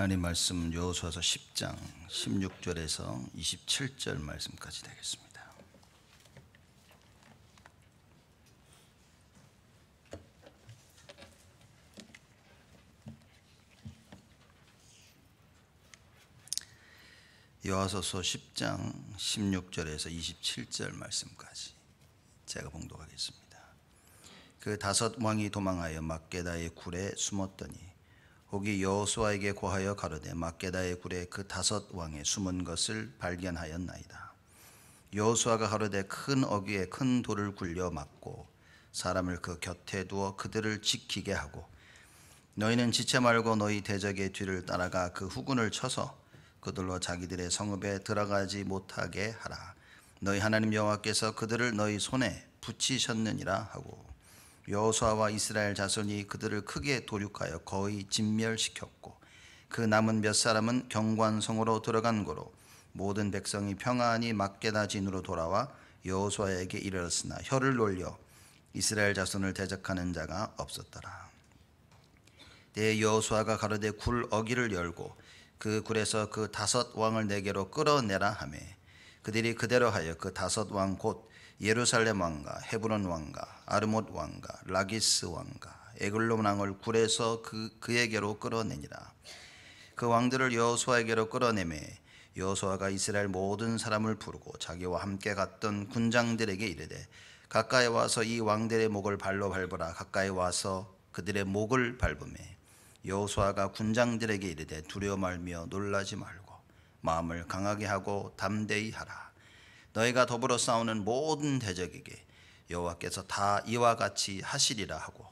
하나님 말씀 여호수아서 10장 16절에서 27절 말씀까지 되겠습니다. 여호수아서 10장 16절에서 27절 말씀까지 제가 봉독하겠습니다. 그 다섯 왕이 도망하여 막게다의 굴에 숨었더니 혹이 여호수아에게 고하여 가로되 막게다의 굴에 그 다섯 왕의 숨은 것을 발견하였나이다. 여호수아가 가로되 큰 어귀에 큰 돌을 굴려 막고 사람을 그 곁에 두어 그들을 지키게 하고 너희는 지체 말고 너희 대적의 뒤를 따라가 그 후군을 쳐서 그들로 자기들의 성읍에 들어가지 못하게 하라. 너희 하나님 여호와께서 그들을 너희 손에 붙이셨느니라 하고 여호수아와 이스라엘 자손이 그들을 크게 도륙하여 거의 진멸시켰고 그 남은 몇 사람은 경관성으로 들어간 고로 모든 백성이 평안히 막게다 진으로 돌아와 여호수아에게 이르렀으나 혀를 놀려 이스라엘 자손을 대적하는 자가 없었더라. 때 여호수아가 가로되 굴 어귀를 열고 그 굴에서 그 다섯 왕을 내게로 끌어내라 하며 그들이 그대로 하여 그 다섯 왕 곧 예루살렘 왕과 헤브론 왕과 아르못 왕과 라기스 왕과 에글론 왕을 굴에서 그에게로 끌어내니라. 그 왕들을 여호수아에게로 끌어내매 여호수아가 이스라엘 모든 사람을 부르고 자기와 함께 갔던 군장들에게 이르되 가까이 와서 이 왕들의 목을 발로 밟으라. 가까이 와서 그들의 목을 밟으매 여호수아가 군장들에게 이르되 두려워 말며 놀라지 말고 마음을 강하게 하고 담대히 하라. 너희가 더불어 싸우는 모든 대적에게 여호와께서 다 이와 같이 하시리라 하고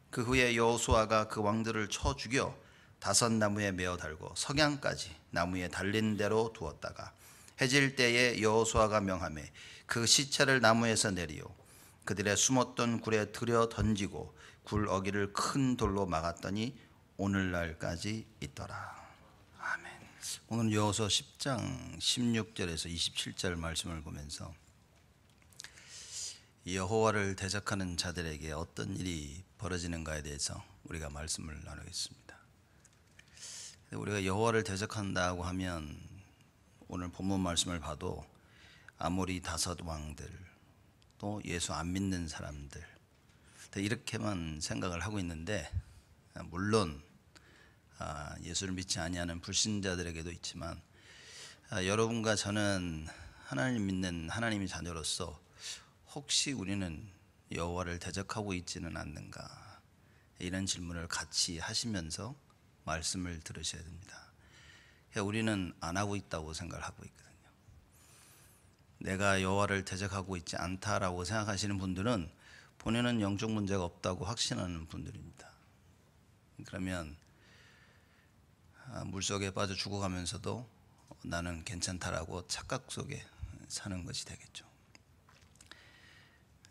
그 후에 여호수아가 그 왕들을 쳐 죽여 다섯 나무에 메어 달고 석양까지 나무에 달린 대로 두었다가 해질 때에 여호수아가 명하매 그 시체를 나무에서 내리어 그들의 숨었던 굴에 들여 던지고 굴 어귀를 큰 돌로 막았더니 오늘날까지 있더라. 아멘. 오늘 여호수아 10장 16절에서 27절 말씀을 보면서 여호와를 대적하는 자들에게 어떤 일이 벌어지는가에 대해서 우리가 말씀을 나누겠습니다. 우리가 여호와를 대적한다고 하면 오늘 본문 말씀을 봐도 아모리 다섯 왕들 또 예수 안 믿는 사람들 이렇게만 생각을 하고 있는데 물론 예수를 믿지 아니하는 불신자들에게도 있지만 여러분과 저는 하나님 믿는 하나님의 자녀로서 혹시 우리는 여호와를 대적하고 있지는 않는가 이런 질문을 같이 하시면서 말씀을 들으셔야 됩니다. 우리는 안 하고 있다고 생각을 하고 있거든요. 내가 여호와를 대적하고 있지 않다라고 생각하시는 분들은 본인은 영적 문제가 없다고 확신하는 분들입니다. 그러면 물속에 빠져 죽어가면서도 나는 괜찮다라고 착각 속에 사는 것이 되겠죠.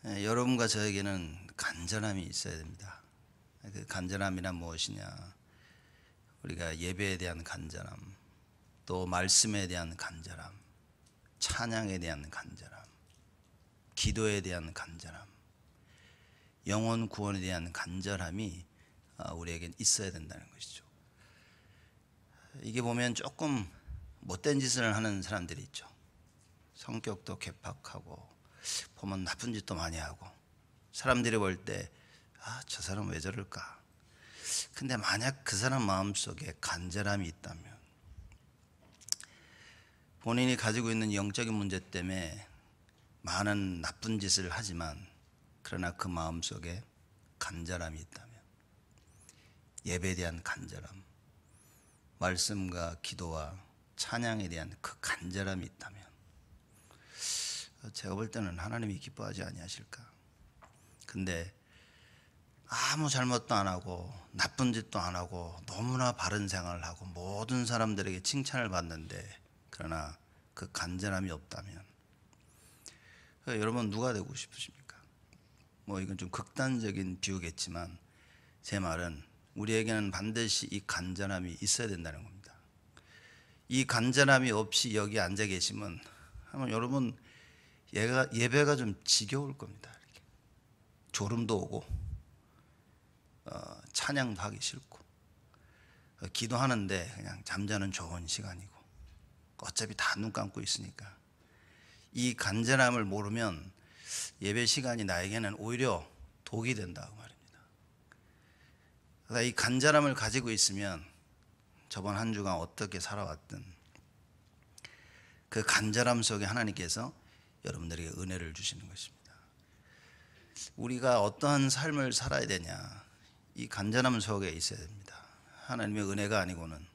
여러분과 저에게는 간절함이 있어야 됩니다. 그 간절함이란 무엇이냐? 우리가 예배에 대한 간절함, 또 말씀에 대한 간절함, 찬양에 대한 간절함, 기도에 대한 간절함, 영혼 구원에 대한 간절함이 우리에겐 있어야 된다는 것이죠. 이게 보면 조금 못된 짓을 하는 사람들이 있죠. 성격도 괴팍하고 보면 나쁜 짓도 많이 하고 사람들이 볼 때 저 사람 왜 저럴까? 근데 만약 그 사람 마음속에 간절함이 있다면 본인이 가지고 있는 영적인 문제 때문에 많은 나쁜 짓을 하지만 그러나 그 마음속에 간절함이 있다면 예배에 대한 간절함, 말씀과 기도와 찬양에 대한 그 간절함이 있다면 제가 볼 때는 하나님이 기뻐하지 아니하실까. 근데 아무 잘못도 안 하고 나쁜 짓도 안 하고 너무나 바른 생활을 하고 모든 사람들에게 칭찬을 받는데 그러나 그 간절함이 없다면 여러분 누가 되고 싶으십니까? 이건 좀 극단적인 비유겠지만 제 말은 우리에게는 반드시 이 간절함이 있어야 된다는 겁니다. 이 간절함이 없이 여기 앉아 계시면 아마 여러분 예배가 좀 지겨울 겁니다. 이렇게. 졸음도 오고 찬양도 하기 싫고 기도하는데 그냥 잠자는 좋은 시간이고 어차피 다 눈 감고 있으니까 이 간절함을 모르면 예배 시간이 나에게는 오히려 독이 된다고 말입니다. 그러나 이 간절함을 가지고 있으면 저번 한 주간 어떻게 살아왔든 그 간절함 속에 하나님께서 여러분들에게 은혜를 주시는 것입니다. 우리가 어떠한 삶을 살아야 되냐, 이 간절함 속에 있어야 됩니다. 하나님의 은혜가 아니고는.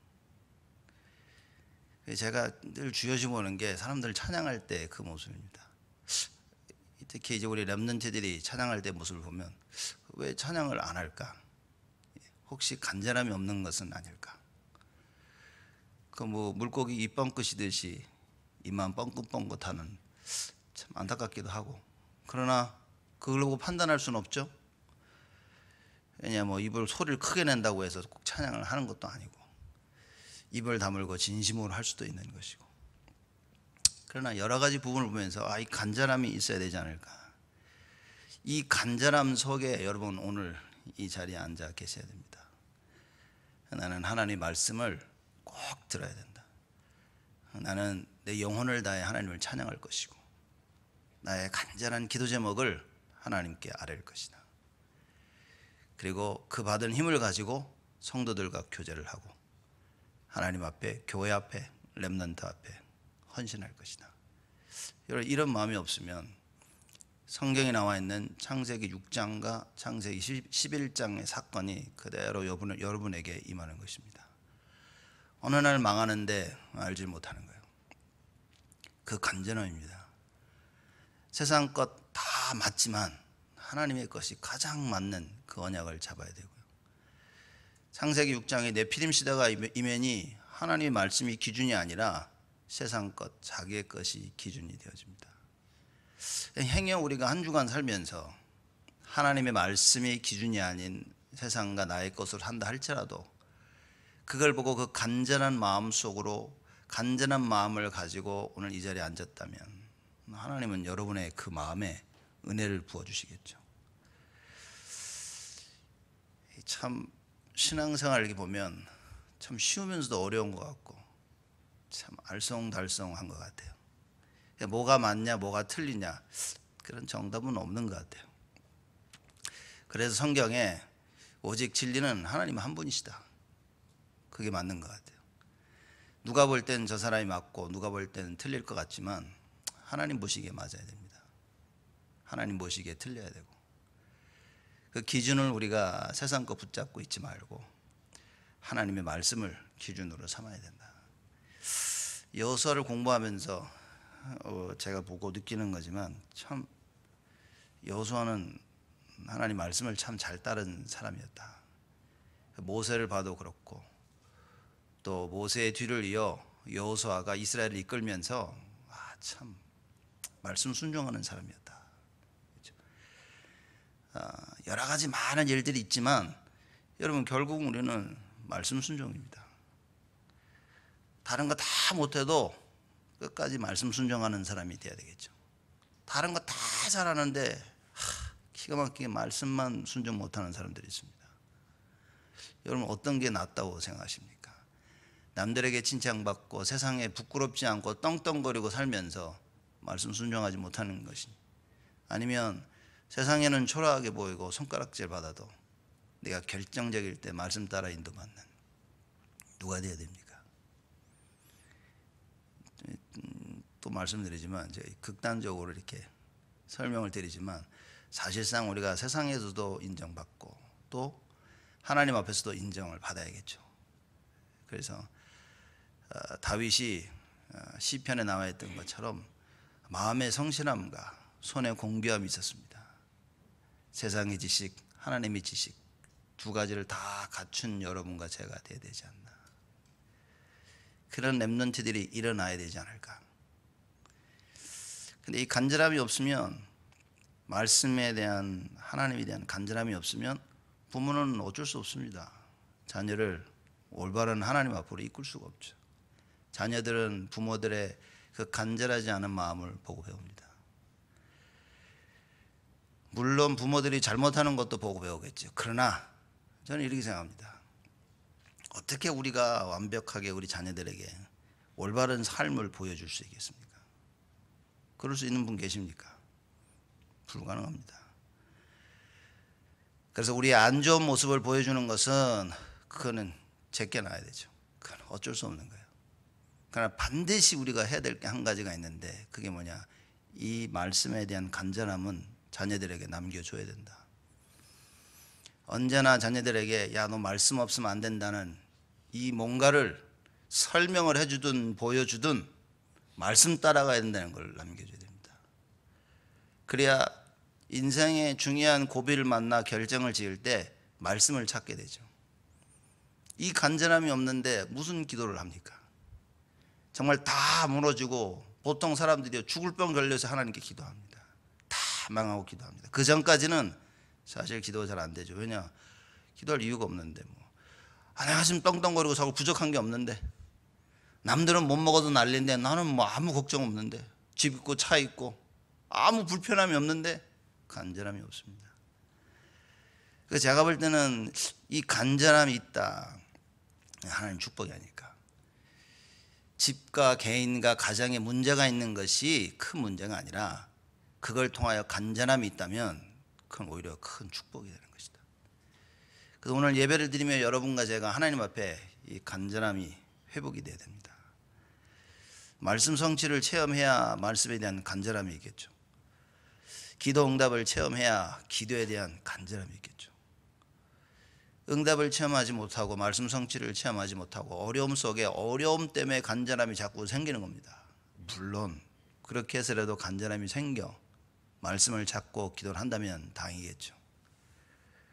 제가 늘 주여지 보는 게 사람들 찬양할 때 그 모습입니다. 특히 이제 우리 렘넌트들이 찬양할 때 모습을 보면 왜 찬양을 안 할까? 혹시 간절함이 없는 것은 아닐까? 그 뭐 물고기 입 뻥끗이듯이 입만 뻥긋뻥긋하는, 참 안타깝기도 하고. 그러나 그걸 보고 판단할 수는 없죠. 왜냐 뭐 입을 소리를 크게 낸다고 해서 꼭 찬양을 하는 것도 아니고 입을 다물고 진심으로 할 수도 있는 것이고. 그러나 여러 가지 부분을 보면서 이 간절함이 있어야 되지 않을까. 이 간절함 속에 여러분 오늘 이 자리에 앉아 계셔야 됩니다. 나는 하나님의 말씀을 꼭 들어야 된다. 나는 내 영혼을 다해 하나님을 찬양할 것이고 나의 간절한 기도 제목을 하나님께 아뢰일 것이다. 그리고 그 받은 힘을 가지고 성도들과 교제를 하고 하나님 앞에, 교회 앞에, 렘넌트 앞에 헌신할 것이다. 여러분 이런 마음이 없으면 성경에 나와 있는 창세기 6장과 창세기 11장의 사건이 그대로 여러분에게 임하는 것입니다. 어느 날 망하는데 알지 못하는 거예요. 그 간절함입니다. 세상 것 다 맞지만 하나님의 것이 가장 맞는 그 언약을 잡아야 되고요. 창세기 6장에 네피림 시대가 임하니 하나님의 말씀이 기준이 아니라 세상 것, 자기의 것이 기준이 되어집니다. 행여 우리가 한 주간 살면서 하나님의 말씀이 기준이 아닌 세상과 나의 것을 한다 할지라도 그걸 보고 그 간절한 마음 속으로 간절한 마음을 가지고 오늘 이 자리에 앉았다면 하나님은 여러분의 그 마음에 은혜를 부어주시겠죠. 참 신앙생활을 이렇게 보면 참 쉬우면서도 어려운 것 같고 참 알쏭달쏭한 것 같아요. 뭐가 맞냐 뭐가 틀리냐 그런 정답은 없는 것 같아요. 그래서 성경에 오직 진리는 하나님 한 분이시다, 그게 맞는 것 같아요. 누가 볼 땐 저 사람이 맞고 누가 볼 때는 틀릴 것 같지만 하나님 보시기에 맞아야 됩니다. 하나님 보시기에 틀려야 되고 그 기준을 우리가 세상 거 붙잡고 있지 말고 하나님의 말씀을 기준으로 삼아야 된다. 여호수아를 공부하면서 제가 보고 느끼는 거지만 참 여호수아는 하나님 말씀을 참 잘 따른 사람이었다. 모세를 봐도 그렇고 또 모세의 뒤를 이어 여호수아가 이스라엘을 이끌면서 참 말씀 순종하는 사람이었다. 그렇죠? 여러 가지 많은 일들이 있지만 여러분 결국 우리는 말씀 순종입니다. 다른 거 다 못해도 끝까지 말씀 순종하는 사람이 돼야 되겠죠. 다른 거 다 잘하는데 기가 막히게 말씀만 순종 못하는 사람들이 있습니다. 여러분 어떤 게 낫다고 생각하십니까? 남들에게 칭찬받고 세상에 부끄럽지 않고 떵떵거리고 살면서 말씀 순종하지 못하는 것이, 아니면 세상에는 초라하게 보이고 손가락질 받아도 내가 결정적일 때 말씀 따라 인도받는 누가 되어야 됩니까? 또 말씀드리지만 제가 극단적으로 이렇게 설명을 드리지만 사실상 우리가 세상에서도 인정받고 또 하나님 앞에서도 인정을 받아야겠죠. 그래서 다윗이 시편에 나와 있던 것처럼 마음의 성실함과 손의 공비함이 있었습니다. 세상의 지식, 하나님의 지식 두 가지를 다 갖춘 여러분과 제가 되어야 되지 않나. 그런 렘넌트들이 일어나야 되지 않을까. 근데 이 간절함이 없으면, 말씀에 대한, 하나님에 대한 간절함이 없으면 부모는 어쩔 수 없습니다. 자녀를 올바른 하나님 앞으로 이끌 수가 없죠. 자녀들은 부모들의 그 간절하지 않은 마음을 보고 배웁니다. 물론 부모들이 잘못하는 것도 보고 배우겠죠. 그러나 저는 이렇게 생각합니다. 어떻게 우리가 완벽하게 우리 자녀들에게 올바른 삶을 보여줄 수 있겠습니까? 그럴 수 있는 분 계십니까? 불가능합니다. 그래서 우리의 안 좋은 모습을 보여주는 것은 그거는 제껴놔야 되죠. 그건 어쩔 수 없는 거예요. 그러나 반드시 우리가 해야 될 게 한 가지가 있는데 그게 뭐냐? 이 말씀에 대한 간절함은 자녀들에게 남겨줘야 된다. 언제나 자녀들에게 야, 너 말씀 없으면 안 된다는 이 뭔가를 설명을 해주든 보여주든 말씀 따라가야 된다는 걸 남겨줘야 됩니다. 그래야 인생의 중요한 고비를 만나 결정을 지을 때 말씀을 찾게 되죠. 이 간절함이 없는데 무슨 기도를 합니까? 정말 다 무너지고 보통 사람들이 죽을 병 걸려서 하나님께 기도합니다. 다 망하고 기도합니다. 그 전까지는 사실 기도가 잘 안 되죠. 왜냐? 기도할 이유가 없는데 내가 지금 떵떵거리고 자꾸 부족한 게 없는데 남들은 못 먹어도 난리인데 나는 아무 걱정 없는데 집 있고 차 있고 아무 불편함이 없는데 간절함이 없습니다. 그래서 제가 볼 때는 이 간절함이 있다. 하나님 축복이 아닐까. 집과 개인과 가정에 문제가 있는 것이 큰 문제가 아니라 그걸 통하여 간절함이 있다면 그건 오히려 큰 축복이 되는 것이다. 그래서 오늘 예배를 드리며 여러분과 제가 하나님 앞에 이 간절함이 회복이 돼야 됩니다. 말씀 성취를 체험해야 말씀에 대한 간절함이 있겠죠. 기도 응답을 체험해야 기도에 대한 간절함이 있겠죠. 응답을 체험하지 못하고 말씀 성취를 체험하지 못하고 어려움 속에 어려움 때문에 간절함이 자꾸 생기는 겁니다. 물론 그렇게 해서라도 간절함이 생겨 말씀을 찾고 기도를 한다면 다행이겠죠.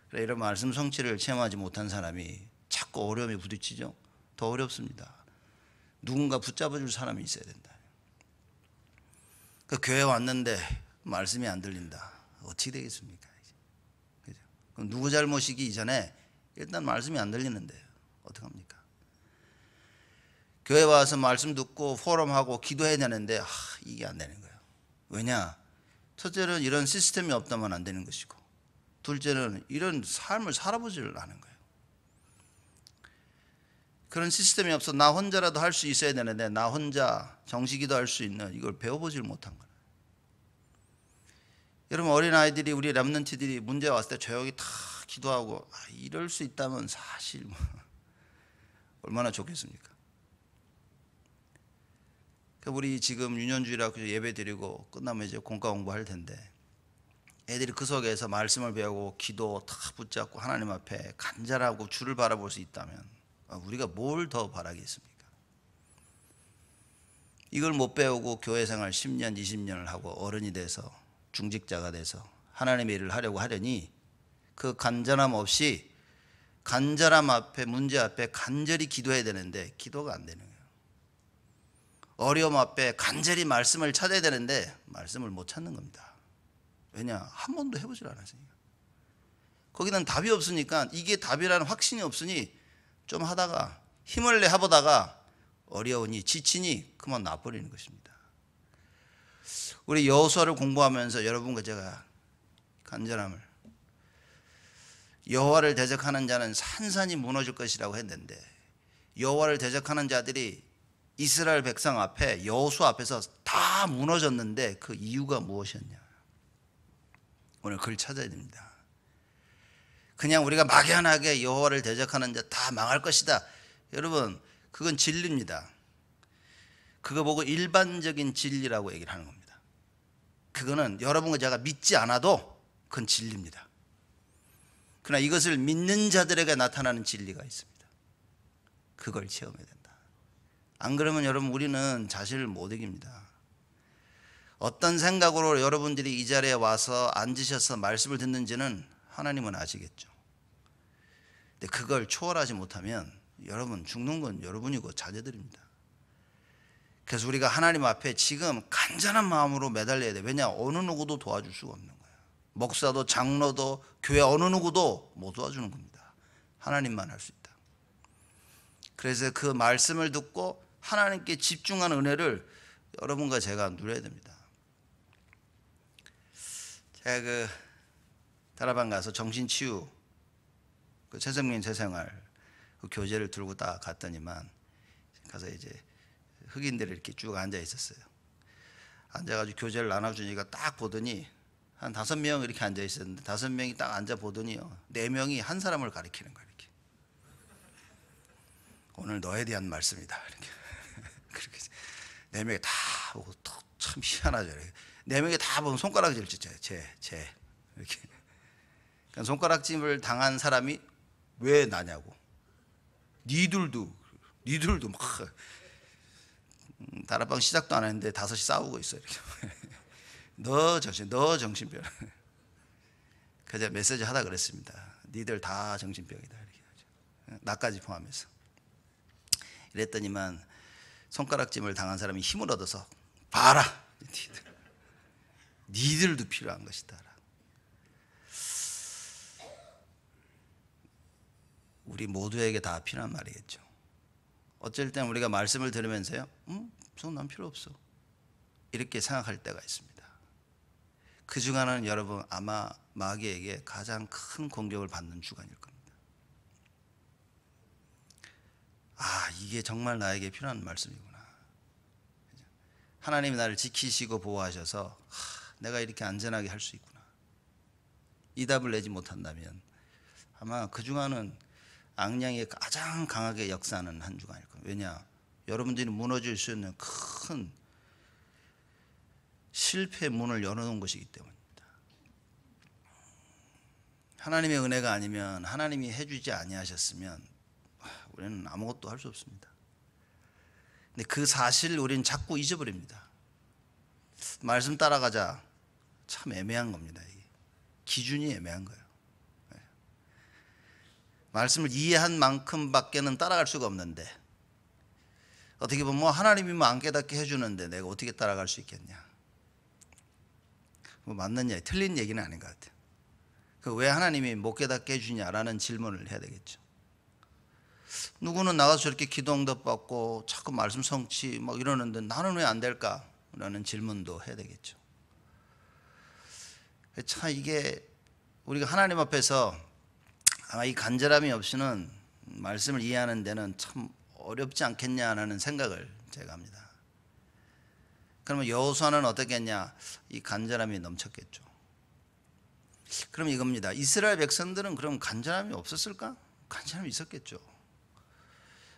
그래, 이런 말씀 성취를 체험하지 못한 사람이 자꾸 어려움에 부딪히죠. 더 어렵습니다. 누군가 붙잡아 줄 사람이 있어야 된다. 그 교회 왔는데 말씀이 안 들린다. 어떻게 되겠습니까? 그죠? 그럼 누구 잘못이기 이전에 일단 말씀이 안 들리는데 어떡합니까? 교회 와서 말씀 듣고 포럼하고 기도해야 되는데 이게 안 되는 거예요. 왜냐? 첫째는 이런 시스템이 없다면 안 되는 것이고 둘째는 이런 삶을 살아보지를 않은 거예요. 그런 시스템이 없어 나 혼자라도 할 수 있어야 되는데 나 혼자 정식기도 할 수 있는 이걸 배워보질 못한 거예요. 여러분 어린아이들이 우리 랩런트들이 문제 왔을 때 조용히 다 기도하고 이럴 수 있다면 사실 얼마나 좋겠습니까? 우리 지금 유년주일학교 예배 드리고 끝나면 이제 공과 공부할 텐데 애들이 그 속에서 말씀을 배우고 기도 다 붙잡고 하나님 앞에 간절하고 주를 바라볼 수 있다면 우리가 뭘 더 바라겠습니까? 이걸 못 배우고 교회 생활 10년 20년을 하고 어른이 돼서 중직자가 돼서 하나님의 일을 하려고 하려니 그 간절함 없이 간절함 앞에 문제 앞에 간절히 기도해야 되는데 기도가 안 되는 거예요. 어려움 앞에 간절히 말씀을 찾아야 되는데 말씀을 못 찾는 겁니다. 왜냐? 한 번도 해보질 않았으니까. 거기는 답이 없으니까 이게 답이라는 확신이 없으니 좀 하다가 힘을 내 해보다가 어려우니 지치니 그만 놔버리는 것입니다. 우리 여호수아를 공부하면서 여러분과 제가 간절함을 여호와를 대적하는 자는 산산이 무너질 것이라고 했는데 여호와를 대적하는 자들이 이스라엘 백성 앞에 여호수아 앞에서 다 무너졌는데 그 이유가 무엇이었냐? 오늘 그걸 찾아야 됩니다. 그냥 우리가 막연하게 여호와를 대적하는 자 다 망할 것이다. 여러분 그건 진리입니다. 그거 보고 일반적인 진리라고 얘기를 하는 겁니다. 그거는 여러분과 제가 믿지 않아도 그건 진리입니다. 그러나 이것을 믿는 자들에게 나타나는 진리가 있습니다. 그걸 체험해야 된다. 안 그러면 여러분 우리는 자신을 못 이깁니다. 어떤 생각으로 여러분들이 이 자리에 와서 앉으셔서 말씀을 듣는지는 하나님은 아시겠죠. 근데 그걸 초월하지 못하면 여러분 죽는 건 여러분이고 자녀들입니다. 그래서 우리가 하나님 앞에 지금 간절한 마음으로 매달려야 돼. 왜냐? 어느 누구도 도와줄 수가 없는 거예요. 목사도 장로도 교회 어느 누구도 못 도와주는 겁니다. 하나님만 할 수 있다. 그래서 그 말씀을 듣고 하나님께 집중하는 은혜를 여러분과 제가 누려야 됩니다. 제가 다라방 가서 정신치유, 최성민 재생활 그 교재를 들고 딱 갔더니만 가서 이제 흑인들이 이렇게 쭉 앉아 있었어요. 앉아가지고 교재를 나눠주니까 딱 보더니 한 5명 이렇게 앉아 있었는데 5명이 딱 앉아 보더니요 4명이 한 사람을 가리키는 거예요. 이렇게 오늘 너에 대한 말씀이다. 이렇게 그렇게 4명이 다 보고 참 희한하죠. 4명이 다 보면 손가락질을 찢어요. 제 이렇게. 그러니까 손가락질을 당한 사람이 왜 나냐고. 니들도 막 다락방 시작도 안 했는데 5시 싸우고 있어요. 이렇게. 너 정신병. 그래서 메시지 하다 그랬습니다. 니들 다 정신병이다. 이렇게 하죠. 나까지 포함해서. 이랬더니만 손가락질을 당한 사람이 힘을 얻어서 봐라. 니들도 필요한 것이다. 우리 모두에게 다 필요한 말이겠죠. 어쩔 땐 우리가 말씀을 들으면서요, 난 필요 없어. 이렇게 생각할 때가 있습니다. 그 주간은 여러분 아마 마귀에게 가장 큰 공격을 받는 주간일 겁니다. 아, 이게 정말 나에게 필요한 말씀이구나. 하나님이 나를 지키시고 보호하셔서 내가 이렇게 안전하게 할 수 있구나. 이 답을 내지 못한다면 아마 그 주간은 악령이 가장 강하게 역사하는 한 주간일 겁니다. 왜냐? 여러분들이 무너질 수 있는 큰 실패의 문을 열어놓은 것이기 때문입니다. 하나님의 은혜가 아니면 하나님이 해주지 아니하셨으면 우리는 아무것도 할 수 없습니다. 근데 그 사실을 우리는 자꾸 잊어버립니다. 말씀 따라가자 참 애매한 겁니다. 이게. 기준이 애매한 거예요. 말씀을 이해한 만큼밖에는 따라갈 수가 없는데 어떻게 보면 하나님이 안 깨닫게 해주는데 내가 어떻게 따라갈 수 있겠냐. 맞는 얘기, 틀린 얘기는 아닌 것 같아요. 왜 하나님이 못 깨닫게 해주냐라는 질문을 해야 되겠죠. 누구는 나가서 저렇게 기도 응답 받고 자꾸 말씀 성취 막 이러는데 나는 왜 안 될까? 라는 질문도 해야 되겠죠. 참 이게 우리가 하나님 앞에서 아마 이 간절함이 없이는 말씀을 이해하는 데는 참 어렵지 않겠냐라는 생각을 제가 합니다. 그러면 여호수아는 어떻겠냐? 이 간절함이 넘쳤겠죠. 그럼 이겁니다. 이스라엘 백성들은 그럼 간절함이 없었을까? 간절함이 있었겠죠.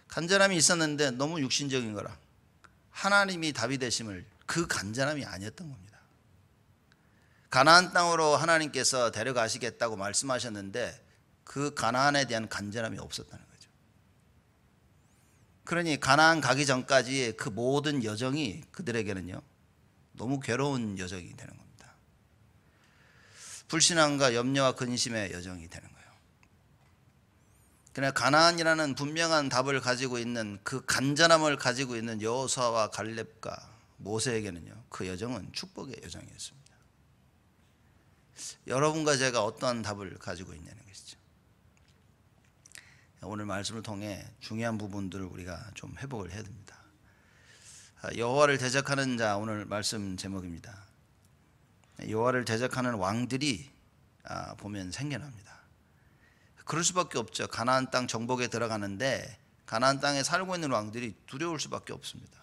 간절함이 있었는데 너무 육신적인 거라 하나님이 답이 되심을 그 간절함이 아니었던 겁니다. 가나안 땅으로 하나님께서 데려가시겠다고 말씀하셨는데 그 가나안에 대한 간절함이 없었다는 거죠. 그러니 가나안 가기 전까지 그 모든 여정이 그들에게는요 너무 괴로운 여정이 되는 겁니다. 불신앙과 염려와 근심의 여정이 되는 거예요. 그러나 가나안이라는 분명한 답을 가지고 있는 그 간절함을 가지고 있는 여호수아와 갈렙과 모세에게는요 그 여정은 축복의 여정이었습니다. 여러분과 제가 어떠한 답을 가지고 있냐는 것이죠. 오늘 말씀을 통해 중요한 부분들을 우리가 좀 회복을 해야 됩니다. 여호와를 대적하는 자, 오늘 말씀 제목입니다. 여호와를 대적하는 왕들이 보면 생겨납니다. 그럴 수밖에 없죠. 가나안 땅 정복에 들어가는데 가나안 땅에 살고 있는 왕들이 두려울 수밖에 없습니다.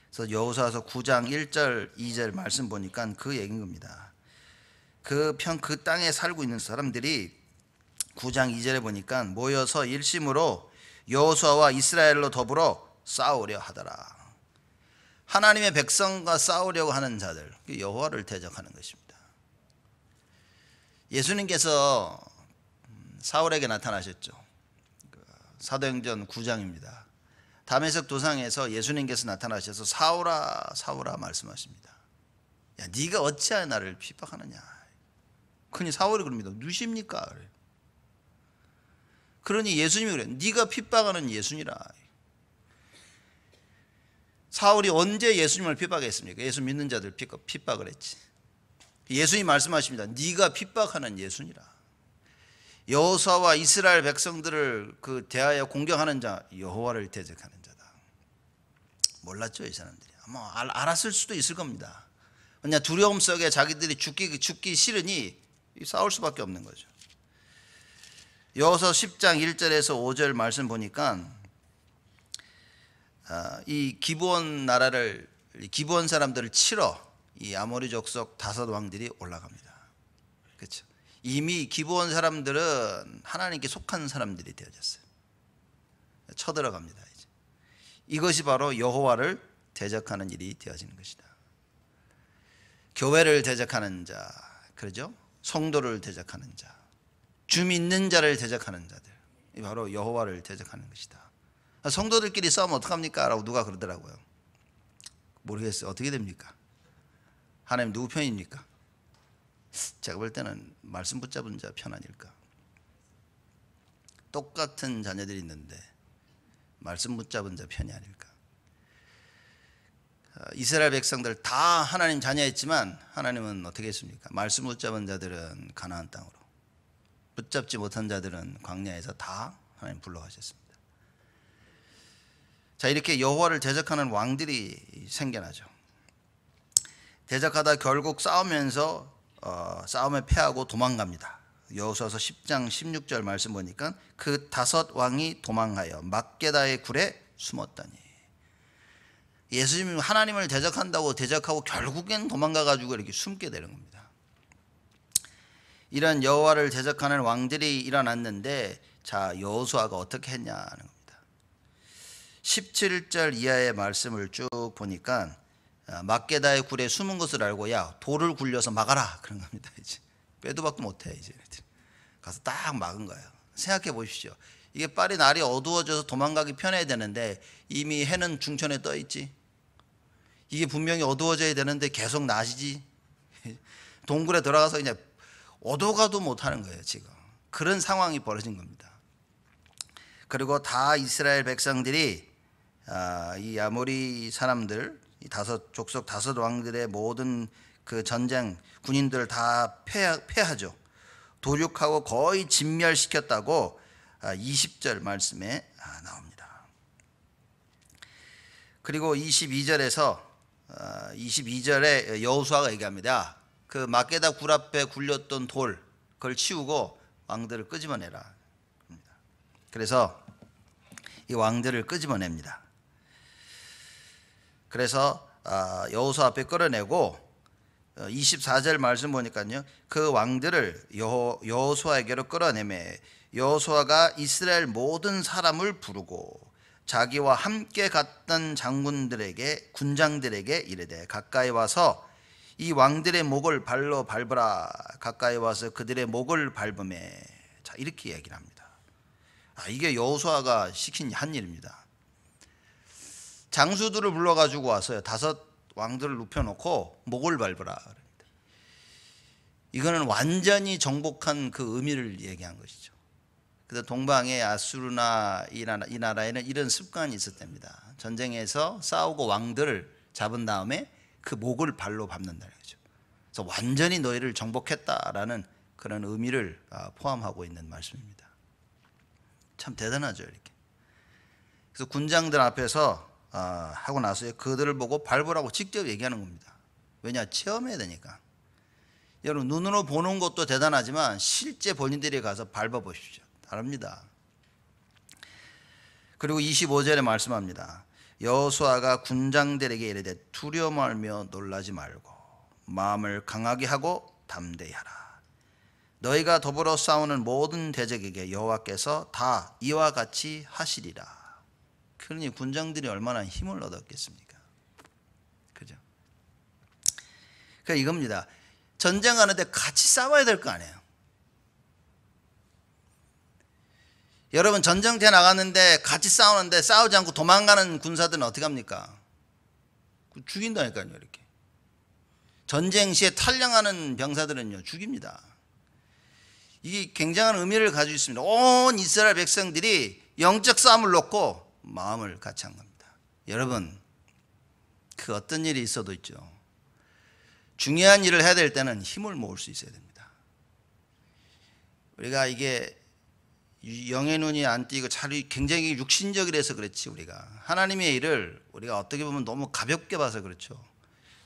그래서 여호수아서 9장 1절 2절 말씀 보니까 그 얘기인 겁니다. 그 땅에 살고 있는 사람들이 9장 2절에 보니까 모여서 일심으로 여호수아와 이스라엘로 더불어 싸우려 하더라. 하나님의 백성과 싸우려고 하는 자들, 여호와를 대적하는 것입니다. 예수님께서 사울에게 나타나셨죠. 사도행전 9장입니다. 다메섹 도상에서 예수님께서 나타나셔서 사울아 사울아 말씀하십니다. 야, 네가 어찌하여 나를 핍박하느냐. 그러니 사울이 그럽니다. 누십니까? 그러니 예수님이 그래요. 네가 핍박하는 예수니라. 사울이 언제 예수님을 핍박했습니까? 예수 믿는 자들 핍박을 했지. 예수님이 말씀하십니다. 네가 핍박하는 예수니라. 여호수아와 이스라엘 백성들을 대하여 공격하는 자, 여호와를 대적하는 자다. 몰랐죠, 이 사람들이. 아마 알았을 수도 있을 겁니다. 왜냐, 두려움 속에 자기들이 죽기 싫으니 싸울 수밖에 없는 거죠. 여호수아 10장 1절에서 5절 말씀 보니까 이 기브온 나라를, 기브온 사람들을 치러 이 아모리 족속 다섯 왕들이 올라갑니다. 그렇죠? 이미 기브온 사람들은 하나님께 속한 사람들이 되어졌어요. 쳐들어갑니다. 이제 이것이 바로 여호와를 대적하는 일이 되어지는 것이다. 교회를 대적하는 자, 그러죠? 성도를 대적하는 자, 주 믿는 자를 대적하는 자들, 이 바로 여호와를 대적하는 것이다. 성도들끼리 싸우면 어떡합니까? 라고 누가 그러더라고요. 모르겠어요. 어떻게 됩니까? 하나님 누구 편입니까? 제가 볼 때는 말씀 붙잡은 자 편 아닐까. 똑같은 자녀들이 있는데 말씀 붙잡은 자 편이 아닐까. 이스라엘 백성들 다 하나님 자녀였지만 하나님은 어떻게 했습니까? 말씀 붙잡은 자들은 가나안 땅으로, 붙잡지 못한 자들은 광야에서 다 하나님 불러가셨습니다. 자, 이렇게 여호와를 대적하는 왕들이 생겨나죠. 대적하다 결국 싸우면서 싸움에 패하고 도망갑니다. 여호수아서 10장 16절 말씀 보니까 그 다섯 왕이 도망하여 막게다의 굴에 숨었더니, 예수님이 하나님을 대적한다고 대적하고 결국엔 도망가가지고 이렇게 숨게 되는 겁니다. 이런 여호와를 대적하는 왕들이 일어났는데, 자, 여호수아가 어떻게 했냐는 겁니다. 17절 이하의 말씀을 쭉 보니까 막게다의 굴에 숨은 것을 알고 야 돌을 굴려서 막아라 그런 겁니다. 이제 빼도 박도 못해. 이제 가서 딱 막은 거예요. 생각해 보십시오. 이게 빨리 날이 어두워져서 도망가기 편해야 되는데 이미 해는 중천에 떠 있지. 이게 분명히 어두워져야 되는데 계속 낮이지. 동굴에 들어가서 그냥 어두가도 못하는 거예요. 지금 그런 상황이 벌어진 겁니다. 그리고 다 이스라엘 백성들이 이 아모리 사람들, 이 다섯 족속 다섯 왕들의 모든 그 전쟁 군인들을 다 패하죠. 도륙하고 거의 진멸시켰다고 20절 말씀에 나옵니다. 그리고 22절에 여호수아가 얘기합니다. 그 막게다 굴 앞에 굴렸던 돌, 그걸 치우고 왕들을 끄집어내라. 그래서 이 왕들을 끄집어냅니다. 그래서 여호수아 앞에 끌어내고 24절 말씀 보니까요, 그 왕들을 여호수아에게로 끌어내매 여호수아가 이스라엘 모든 사람을 부르고 자기와 함께 갔던 장군들에게, 군장들에게 이르되 가까이 와서 이 왕들의 목을 발로 밟으라. 가까이 와서 그들의 목을 밟으매. 자, 이렇게 얘기를 합니다. 이게 여호수아가 한 일입니다. 장수들을 불러가지고 왔어요. 다섯 왕들을 눕혀놓고 목을 밟으라. 이거는 완전히 정복한 그 의미를 얘기한 것이죠. 그래서 동방의 아수르나 이 나라에는 이런 습관이 있었답니다. 전쟁에서 싸우고 왕들을 잡은 다음에 그 목을 발로 밟는다는 거죠. 그래서 완전히 너희를 정복했다라는 그런 의미를 포함하고 있는 말씀입니다. 참 대단하죠, 이렇게. 그래서 군장들 앞에서 하고 나서 그들을 보고 밟으라고 직접 얘기하는 겁니다. 왜냐? 체험해야 되니까. 여러분, 눈으로 보는 것도 대단하지만 실제 본인들이 가서 밟아보십시오. 다릅니다. 그리고 25절에 말씀합니다. 여호수아가 군장들에게 이르되 두려워 말며 놀라지 말고 마음을 강하게 하고 담대히 하라. 너희가 더불어 싸우는 모든 대적에게 여호와께서 다 이와 같이 하시리라. 그러니 군장들이 얼마나 힘을 얻었겠습니까? 그죠? 그러니까 이겁니다. 전쟁하는데 같이 싸워야 될 거 아니에요. 여러분, 전쟁터에 나갔는데 같이 싸우는데 싸우지 않고 도망가는 군사들은 어떻게 합니까? 죽인다니까요, 이렇게. 전쟁 시에 탈영하는 병사들은요, 죽입니다. 이게 굉장한 의미를 가지고 있습니다. 온 이스라엘 백성들이 영적 싸움을 놓고 마음을 같이 한 겁니다. 여러분, 그 어떤 일이 있어도 있죠. 중요한 일을 해야 될 때는 힘을 모을 수 있어야 됩니다. 우리가 이게 영의 눈이 안 띄고 굉장히 육신적이라서 그렇지, 우리가 하나님의 일을 우리가 어떻게 보면 너무 가볍게 봐서 그렇죠.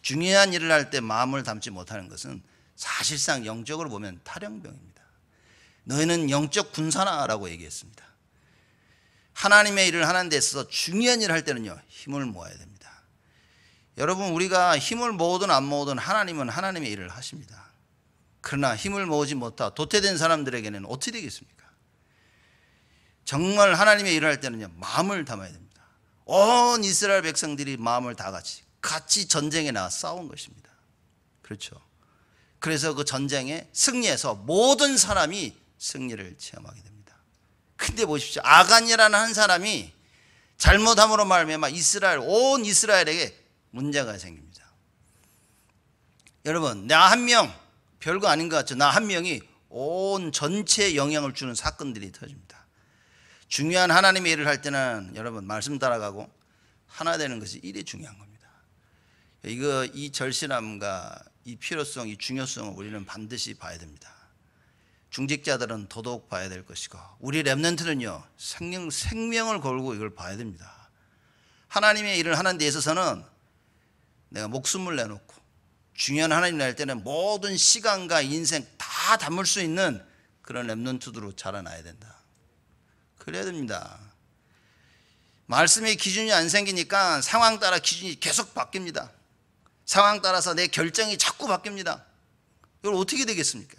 중요한 일을 할 때 마음을 담지 못하는 것은 사실상 영적으로 보면 탈영병입니다. 너희는 영적 군사라고 얘기했습니다. 하나님의 일을 하는 데 있어서 중요한 일을 할 때는요, 힘을 모아야 됩니다. 여러분, 우리가 힘을 모으든 안 모으든 하나님은 하나님의 일을 하십니다. 그러나 힘을 모으지 못하고 도태된 사람들에게는 어떻게 되겠습니까? 정말 하나님의 일을 할 때는요, 마음을 담아야 됩니다. 온 이스라엘 백성들이 마음을 다 같이 전쟁에 나가 싸운 것입니다. 그렇죠. 그래서 그 전쟁에 승리해서 모든 사람이 승리를 체험하게 됩니다. 근데 보십시오. 아간이라는 한 사람이 잘못함으로 말미암아 온 이스라엘에게 문제가 생깁니다. 여러분, 나 한 명, 별거 아닌 것 같죠? 나 한 명이 온 전체에 영향을 주는 사건들이 터집니다. 중요한 하나님의 일을 할 때는 여러분, 말씀 따라가고 하나 되는 것이 일이 중요한 겁니다. 이 절실함과 이 필요성, 이 중요성을 우리는 반드시 봐야 됩니다. 중직자들은 더더욱 봐야 될 것이고, 우리 렘넌트는요, 생명을 걸고 이걸 봐야 됩니다. 하나님의 일을 하는 데 있어서는 내가 목숨을 내놓고 중요한 하나님 날 때는 모든 시간과 인생 다 담을 수 있는 그런 렘넌트로 자라나야 된다. 그래야 됩니다. 말씀의 기준이 안 생기니까 상황 따라 기준이 계속 바뀝니다. 상황 따라서 내 결정이 자꾸 바뀝니다. 이걸 어떻게 되겠습니까?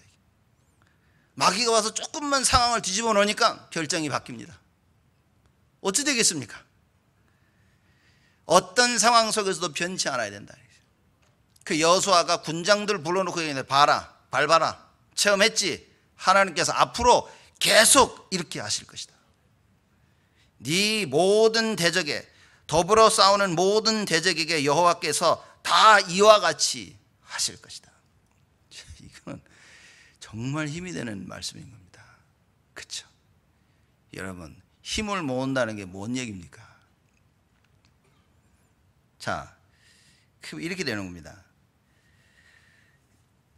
마귀가 와서 조금만 상황을 뒤집어 놓으니까 결정이 바뀝니다. 어떻게 되겠습니까? 어떤 상황 속에서도 변치 않아야 된다. 그 여호수아가 군장들 불러놓고 얘기했는데 밟아라. 체험했지? 하나님께서 앞으로 계속 이렇게 하실 것이다. 네 모든 대적에, 더불어 싸우는 모든 대적에게 여호와께서 다 이와 같이 하실 것이다. 이거는 정말 힘이 되는 말씀인 겁니다. 그렇죠? 여러분, 힘을 모은다는 게 뭔 얘기입니까? 자, 이렇게 되는 겁니다.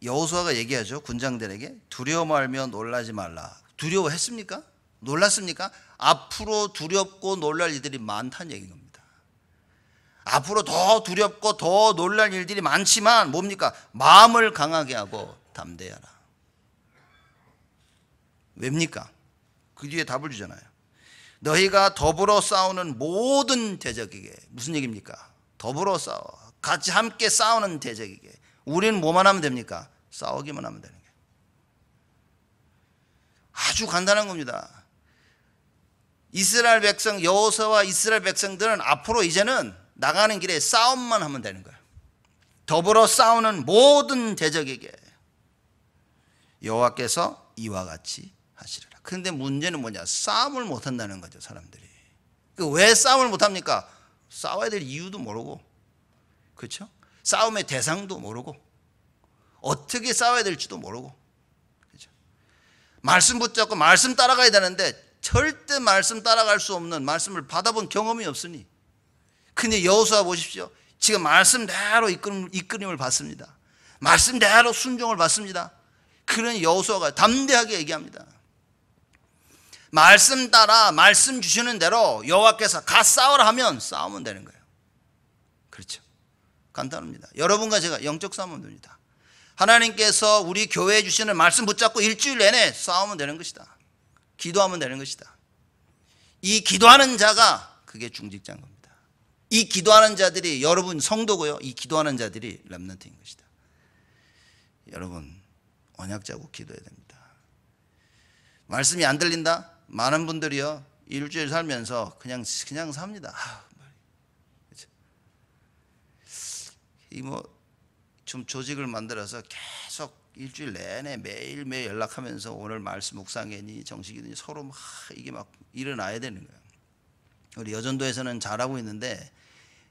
여호수아가 얘기하죠. 군장들에게 두려워 말며 놀라지 말라. 두려워했습니까? 놀랐습니까? 앞으로 두렵고 놀랄 일들이 많다는 얘기인 겁니다. 앞으로 더 두렵고 더 놀랄 일들이 많지만 뭡니까? 마음을 강하게 하고 담대하라. 왜입니까? 그 뒤에 답을 주잖아요. 너희가 더불어 싸우는 모든 대적에게. 무슨 얘기입니까? 더불어 싸워. 같이 함께 싸우는 대적에게. 우리는 뭐만 하면 됩니까? 싸우기만 하면 되는 거예요. 아주 간단한 겁니다. 이스라엘 백성, 여호수아와 이스라엘 백성들은 앞으로 이제는 나가는 길에 싸움만 하면 되는 거예요. 더불어 싸우는 모든 대적에게 여호와께서 이와 같이 하시리라. 그런데 문제는 뭐냐? 싸움을 못 한다는 거죠, 사람들이. 왜 싸움을 못 합니까? 싸워야 될 이유도 모르고, 그렇죠? 싸움의 대상도 모르고, 어떻게 싸워야 될지도 모르고, 그렇죠? 말씀 붙잡고 말씀 따라가야 되는데 절대 말씀 따라갈 수 없는, 말씀을 받아본 경험이 없으니. 근데 여호수아 보십시오. 지금 말씀대로 이끌림을 받습니다. 말씀대로 순종을 받습니다. 그런 여호수아가 담대하게 얘기합니다. 말씀 따라 말씀 주시는 대로 여호와께서 가 싸우라 하면 싸우면 되는 거예요. 그렇죠? 간단합니다. 여러분과 제가 영적 싸움은 됩니다. 하나님께서 우리 교회에 주시는 말씀 붙잡고 일주일 내내 싸우면 되는 것이다. 기도하면 되는 것이다. 이 기도하는 자가 그게 중직자인 겁니다. 이 기도하는 자들이 여러분 성도고요. 이 기도하는 자들이 렘넌트인 것이다. 여러분 언약 잡고 기도해야 됩니다. 말씀이 안 들린다? 많은 분들이요 일주일 살면서 그냥 삽니다. 좀 조직을 만들어서 계속 일주일 내내 매일매일 연락하면서 오늘 말씀 묵상회니 정식이니 서로 이게 막 일어나야 되는 거예요. 우리 여전도에서는 잘하고 있는데,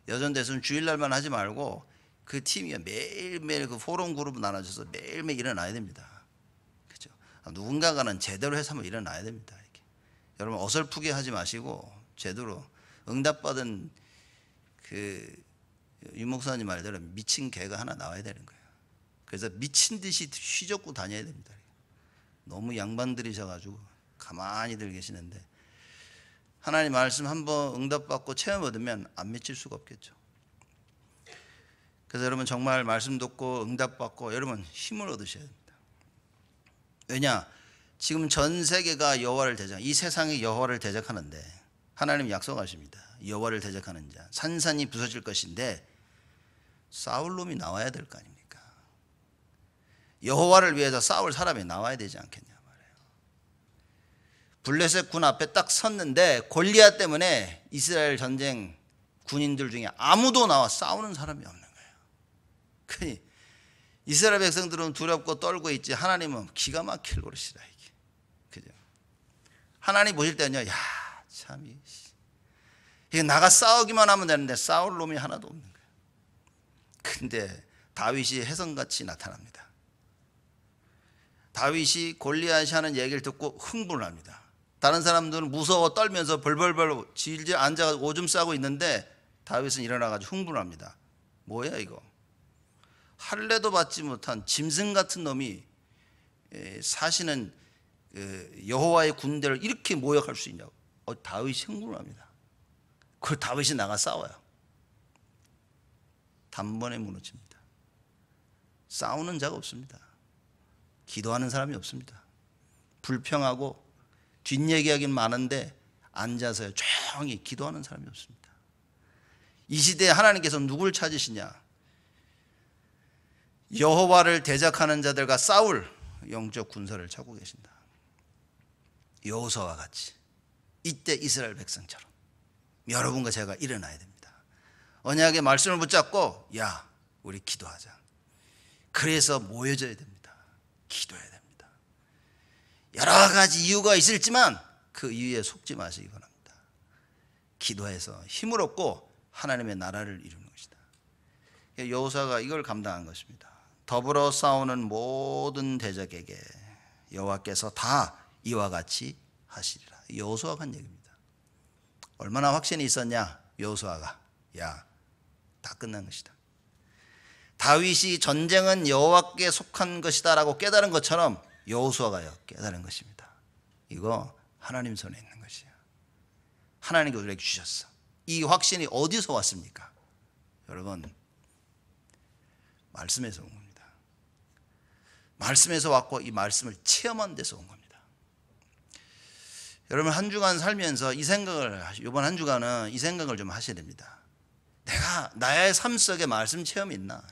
여전도에서는 주일날만 하지 말고 그 팀이 매일매일 그 포럼 그룹 나눠져서 매일매일 일어나야 됩니다. 그렇죠? 누군가가는 제대로 해서 한번 일어나야 됩니다. 이렇게. 여러분 어설프게 하지 마시고 제대로 응답받은 유 목사님 말대로 미친 개가 하나 나와야 되는 거예요. 그래서 미친 듯이 휘젓고 다녀야 됩니다. 너무 양반들이셔가지고 가만히들 계시는데 하나님 말씀 한번 응답받고 체험 얻으면 안 미칠 수가 없겠죠. 그래서 여러분 정말 말씀 듣고 응답받고 여러분 힘을 얻으셔야 됩니다. 왜냐? 지금 전 세계가 여호와를 대적, 이 세상이 여호와를 대적하는데 하나님 약속하십니다. 여호와를 대적하는 자 산산이 부서질 것인데 싸울 놈이 나와야 될 거 아닙니까? 여호와를 위해서 싸울 사람이 나와야 되지 않겠냐 말이에요. 블레셋 군 앞에 딱 섰는데 골리앗 때문에 이스라엘 전쟁 군인들 중에 아무도 나와 싸우는 사람이 없는 거예요. 그러니 이스라엘 백성들은 두렵고 떨고 있지 하나님은 기가 막힐 노릇이다 이게. 그죠? 하나님 보실 때는요, 야, 참 이게 나가 싸우기만 하면 되는데 싸울 놈이 하나도 없는 거예요. 근데 다윗이 혜성같이 나타납니다. 다윗이 골리앗이 하는 얘기를 듣고 흥분을 합니다. 다른 사람들은 무서워 떨면서 벌벌벌 질질 앉아 오줌 싸고 있는데 다윗은 일어나가지고 흥분을 합니다. 뭐야 이거? 할례도 받지 못한 짐승 같은 놈이 사시는 여호와의 군대를 이렇게 모욕할 수 있냐고. 다윗이 흥분을 합니다. 그걸 다윗이 나가 싸워요. 단번에 무너집니다. 싸우는 자가 없습니다. 기도하는 사람이 없습니다. 불평하고 뒷얘기하긴 많은데 앉아서 조용히 기도하는 사람이 없습니다. 이 시대에 하나님께서 누굴 찾으시냐? 여호와를 대적하는 자들과 싸울 영적 군사를 찾고 계신다. 여호수아와 같이 이때 이스라엘 백성처럼 여러분과 제가 일어나야 됩니다. 언약의 말씀을 붙잡고 야 우리 기도하자. 그래서 모여져야 됩니다. 기도해야 됩니다. 여러 가지 이유가 있을지만 그 이유에 속지 마시기 바랍니다. 기도해서 힘을 얻고 하나님의 나라를 이루는 것이다. 여호수아가 이걸 감당한 것입니다. 더불어 싸우는 모든 대적에게 여호와께서 다 이와 같이 하시리라. 여호수아가 한 얘기입니다. 얼마나 확신이 있었냐? 여호수아가 야, 다 끝난 것이다. 다윗이 전쟁은 여호와께 속한 것이다 라고 깨달은 것처럼 여호수아가요 깨달은 것입니다. 이거 하나님 손에 있는 것이야. 하나님께 우리에게 주셨어. 이 확신이 어디서 왔습니까? 여러분, 말씀에서 온 겁니다. 말씀에서 왔고 이 말씀을 체험한 데서 온 겁니다. 여러분 한 주간 살면서 이 생각을, 이번 한 주간은 이 생각을 좀 하셔야 됩니다. 내가 나의 삶 속에 말씀 체험이 있나?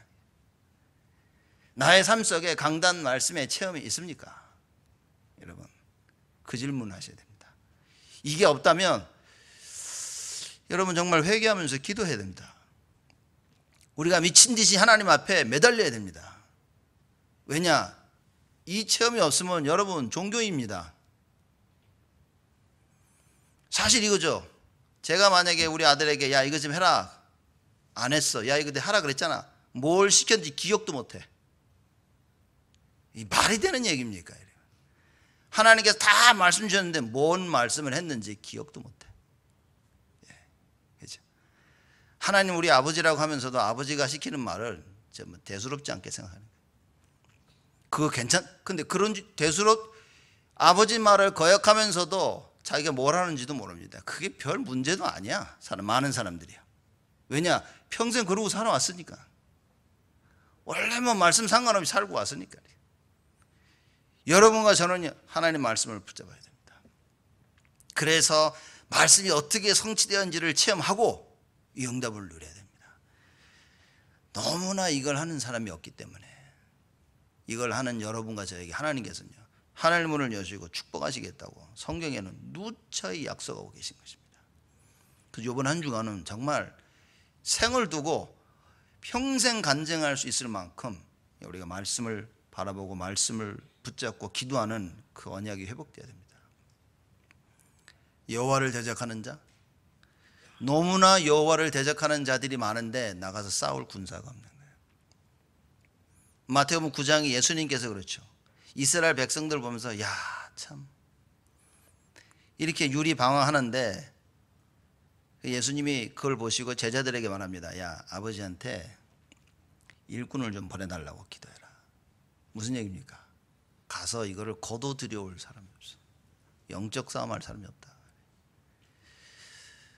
나의 삶 속에 강단 말씀의 체험이 있습니까? 여러분 그 질문 하셔야 됩니다. 이게 없다면 여러분 정말 회개하면서 기도해야 됩니다. 우리가 미친 듯이 하나님 앞에 매달려야 됩니다. 왜냐? 이 체험이 없으면 여러분 종교입니다. 사실 이거죠. 제가 만약에 우리 아들에게 야 이거 좀 해라 안 했어. 야 이거 하라 그랬잖아. 뭘 시켰는지 기억도 못해. 이 말이 되는 얘기입니까? 하나님께서 다 말씀 주셨는데 뭔 말씀을 했는지 기억도 못해. 그렇죠? 하나님 우리 아버지라고 하면서도 아버지가 시키는 말을 대수롭지 않게 생각하는 거예요. 그거 근데 그런 아버지 말을 거역하면서도 자기가 뭘 하는지도 모릅니다. 그게 별 문제도 아니야. 많은 사람들이요. 왜냐? 평생 그러고 살아왔으니까. 원래 뭐 말씀 상관없이 살고 왔으니까. 여러분과 저는 하나님 말씀을 붙잡아야 됩니다. 그래서 말씀이 어떻게 성취되었는지를 체험하고 이 응답을 누려야 됩니다. 너무나 이걸 하는 사람이 없기 때문에 이걸 하는 여러분과 저에게 하나님께서는요 하늘의 문을 여시고 축복하시겠다고 성경에는 누차히 약속하고 계신 것입니다. 그래서 이번 한 주간은 정말 생을 두고 평생 간증할 수 있을 만큼 우리가 말씀을 바라보고 말씀을 붙잡고 기도하는 그 언약이 회복되어야 됩니다. 여호와를 대적하는 자, 너무나 여호와를 대적하는 자들이 많은데 나가서 싸울 군사가 없는 거예요. 마태복음 9장이 예수님께서 그렇죠. 이스라엘 백성들 보면서 야 참 이렇게 유리방황하는데 예수님이 그걸 보시고 제자들에게 말합니다. 야 아버지한테 일꾼을 좀 보내달라고 기도해라. 무슨 얘기입니까? 가서 이거를 거둬 들여올 사람이 없어. 영적 싸움할 사람이 없다.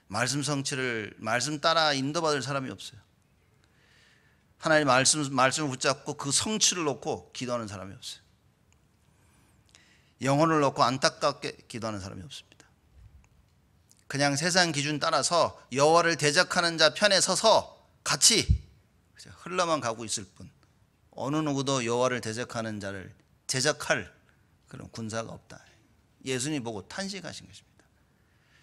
말씀 성취를 말씀 따라 인도받을 사람이 없어요. 하나님 말씀을 붙잡고 그 성취를 놓고 기도하는 사람이 없어요. 영혼을 놓고 안타깝게 기도하는 사람이 없습니다. 그냥 세상 기준 따라서 여호와를 대적하는 자 편에 서서 같이 흘러만 가고 있을 뿐, 어느 누구도 여호와를 대적하는 자를 대적할 그런 군사가 없다. 예수님이 보고 탄식하신 것입니다.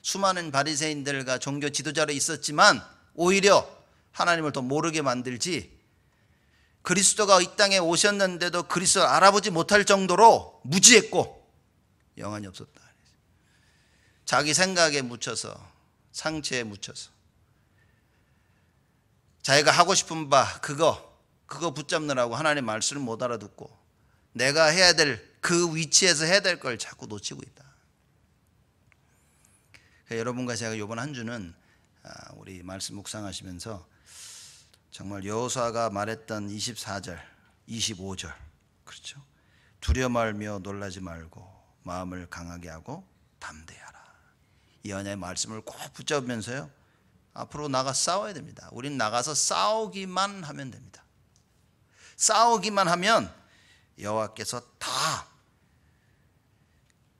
수많은 바리새인들과 종교 지도자로 있었지만 오히려 하나님을 더 모르게 만들지, 그리스도가 이 땅에 오셨는데도 그리스도를 알아보지 못할 정도로 무지했고 영안이 없었다. 자기 생각에 묻혀서, 상처에 묻혀서 자기가 하고 싶은 바 그거 붙잡느라고 하나님의 말씀을 못 알아듣고 내가 해야 될 그 위치에서 해야 될 걸 자꾸 놓치고 있다. 여러분과 제가 이번 한 주는 우리 말씀 묵상하시면서 정말 여호수아가 말했던 24절, 25절, 그렇죠? 두려워 말며 놀라지 말고 마음을 강하게 하고 담대하라. 이 언약의 말씀을 꼭 붙잡으면서요, 앞으로 나가 싸워야 됩니다. 우린 나가서 싸우기만 하면 됩니다. 싸우기만 하면 여호와께서 다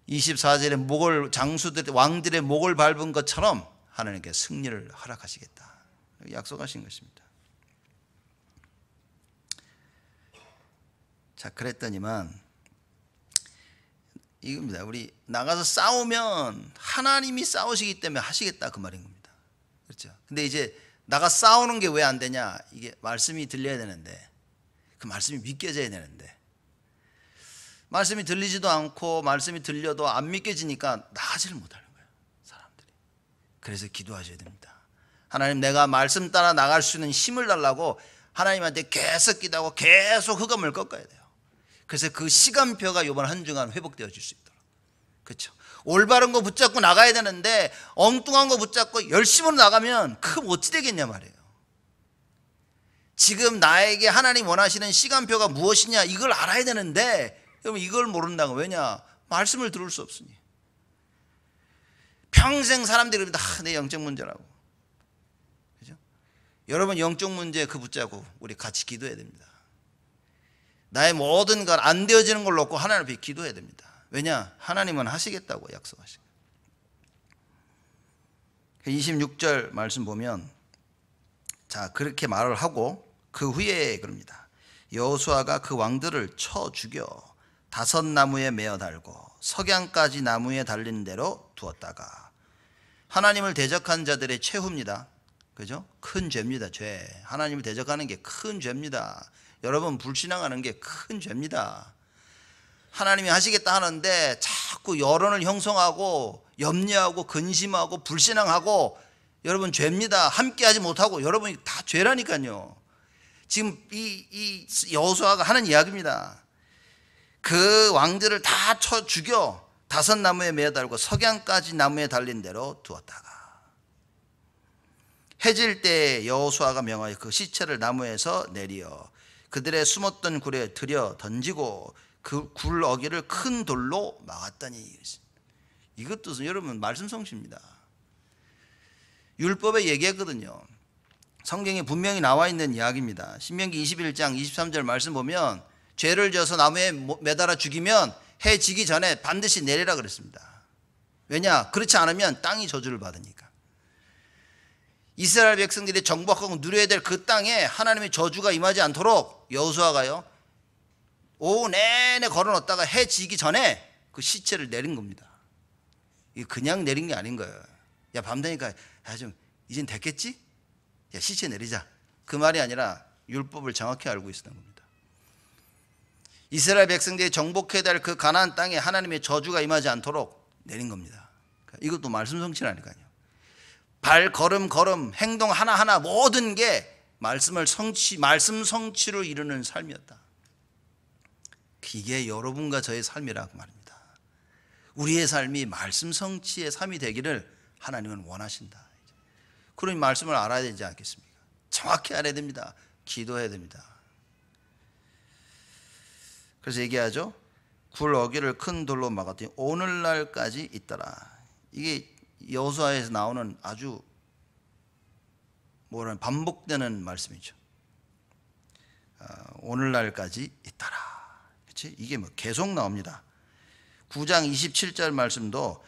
24절에 목을, 장수들 왕들의 목을 밟은 것처럼 하나님께 승리를 허락하시겠다 약속하신 것입니다. 자, 그랬더니만 이겁니다. 우리 나가서 싸우면 하나님이 싸우시기 때문에 하시겠다 그 말인 겁니다. 그렇죠? 근데 이제 나가 싸우는 게 왜 안 되냐? 이게 말씀이 들려야 되는데, 그 말씀이 믿겨져야 되는데, 말씀이 들리지도 않고 말씀이 들려도 안 믿겨지니까 나가지를 못하는 거예요, 사람들이. 그래서 기도하셔야 됩니다. 하나님, 내가 말씀 따라 나갈 수 있는 힘을 달라고 하나님한테 계속 기도하고 계속 흑암을 꺾어야 돼요. 그래서 그 시간표가 이번 한 주간 회복되어질 수 있도록. 그렇죠? 올바른 거 붙잡고 나가야 되는데 엉뚱한 거 붙잡고 열심으로 나가면 그럼 어찌 되겠냐 말이에요. 지금 나에게 하나님 원하시는 시간표가 무엇이냐 이걸 알아야 되는데, 여러분 이걸 모른다고. 왜냐? 말씀을 들을 수 없으니. 평생 사람들이 그럽니다. 내 영적 문제라고. 그죠? 여러분 영적 문제 그 붙잡고 우리 같이 기도해야 됩니다. 나의 모든 것 안 되어지는 걸 놓고 하나님 앞에 기도해야 됩니다. 왜냐? 하나님은 하시겠다고 약속하시고. 26절 말씀 보면, 자, 그렇게 말을 하고 그 후에 그럽니다. 여호수아가 그 왕들을 쳐 죽여 5 나무에 메어 달고 석양까지 나무에 달린 대로 두었다가. 하나님을 대적한 자들의 최후입니다. 그죠? 큰 죄입니다. 죄. 하나님을 대적하는 게 큰 죄입니다. 여러분 불신앙하는 게 큰 죄입니다. 하나님이 하시겠다 하는데 자꾸 여론을 형성하고 염려하고 근심하고 불신앙하고, 여러분 죄입니다. 함께하지 못하고, 여러분이 다 죄라니까요. 지금 이 여호수아가 하는 이야기입니다. 그 왕들을 다 쳐 죽여 5 나무에 매어 달고 석양까지 나무에 달린 대로 두었다가 해질 때 여호수아가 명하여 그 시체를 나무에서 내리어 그들의 숨었던 굴에 들여 던지고 그 굴 어귀를 큰 돌로 막았더니. 이것도 여러분 말씀 성취입니다. 율법에 얘기했거든요. 성경에 분명히 나와 있는 이야기입니다. 신명기 21장 23절 말씀 보면 죄를 져서 나무에 매달아 죽이면 해 지기 전에 반드시 내리라 그랬습니다. 왜냐? 그렇지 않으면 땅이 저주를 받으니까. 이스라엘 백성들이 정복하고 누려야 될 그 땅에 하나님의 저주가 임하지 않도록 여호수아가요 오후 내내 걸어놓다가 해 지기 전에 그 시체를 내린 겁니다. 이게 그냥 내린 게 아닌 거예요. 야, 밤 되니까 야, 좀 이젠 됐겠지? 야, 시체 내리자. 그 말이 아니라 율법을 정확히 알고 있었던 겁니다. 이스라엘 백성들이 정복해야 될 그 가나안 땅에 하나님의 저주가 임하지 않도록 내린 겁니다. 이것도 말씀 성취라니까요. 발걸음 걸음 행동 하나하나 모든 게 말씀 성취로 이루는 삶이었다. 이게 여러분과 저의 삶이라고 말입니다. 우리의 삶이 말씀 성취의 삶이 되기를 하나님은 원하신다. 그러니 말씀을 알아야 되지 않겠습니까? 정확히 알아야 됩니다. 기도해야 됩니다. 그래서 얘기하죠. 굴 어귀를 큰 돌로 막았더니 오늘날까지 있더라. 이게 여호수아에서 나오는 아주 반복되는 말씀이죠. 오늘날까지 있더라. 그렇지? 이게 계속 나옵니다. 9장 27절 말씀도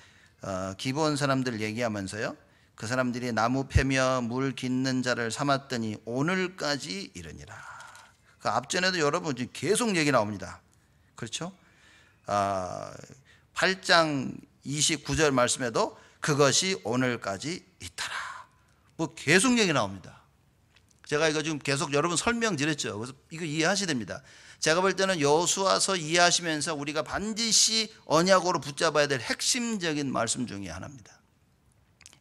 기브온 사람들 얘기하면서요, 그 사람들이 나무 패며 물 깃는 자를 삼았더니 오늘까지 이르니라. 그 앞전에도 여러분 계속 얘기 나옵니다. 그렇죠? 8장 29절 말씀에도 그것이 오늘까지 있더라. 뭐 계속 얘기 나옵니다. 제가 이거 지금 계속 여러분 설명드렸죠. 그래서 이거 이해하셔야 됩니다. 제가 볼 때는 여호수아서 이해하시면서 우리가 반드시 언약으로 붙잡아야 될 핵심적인 말씀 중에 하나입니다.